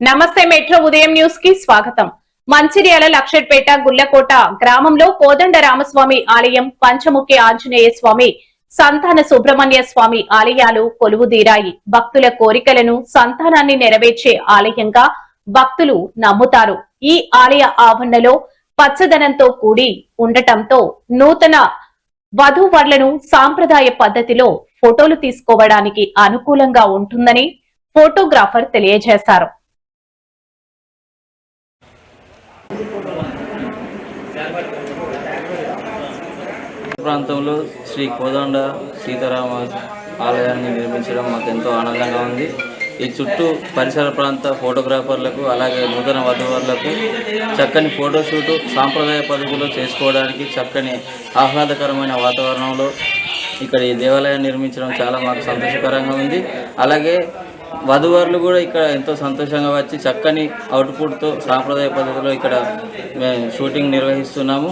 నమస్తే మెట్రో ఉదయం న్యూస్ కి స్వాగతం. మంచిర్యాల లక్షట్పేట గుల్లకోట గ్రామంలో కోదండ రామస్వామి ఆలయం, పంచముఖి ఆంజనేయ స్వామి, సంతాన సుబ్రహ్మణ్య స్వామి ఆలయాలు కొలువుదీరాయి. భక్తుల కోరికలను, సంతానాన్ని నెరవేర్చే ఆలయంగా భక్తులు నమ్ముతారు. ఈ ఆలయ ఆవరణలో పచ్చదనంతో కూడి ఉండటంతో నూతన వధూవరులను సాంప్రదాయ పద్ధతిలో ఫోటోలు తీసుకోవడానికి అనుకూలంగా ఉంటుందని ఫోటోగ్రాఫర్ తెలియజేశారు. ప్రాంతంలో శ్రీ కోదండ సీతారామ ఆలయాన్ని నిర్మించడం మాకు ఎంతో ఆనందంగా ఉంది. ఈ చుట్టూ పరిసర ప్రాంత ఫోటోగ్రాఫర్లకు అలాగే నూతన వధువరులకు చక్కని ఫోటోషూటు సాంప్రదాయ పద్ధతిలో చేసుకోవడానికి చక్కని ఆహ్లాదకరమైన వాతావరణంలో ఇక్కడ ఈ దేవాలయాన్ని నిర్మించడం చాలా మాకు సంతోషకరంగా ఉంది. అలాగే వధువరులు కూడా ఇక్కడ ఎంతో సంతోషంగా వచ్చి చక్కని అవుట్పుట్తో సాంప్రదాయ పద్ధతిలో ఇక్కడ మేము షూటింగ్ నిర్వహిస్తున్నాము.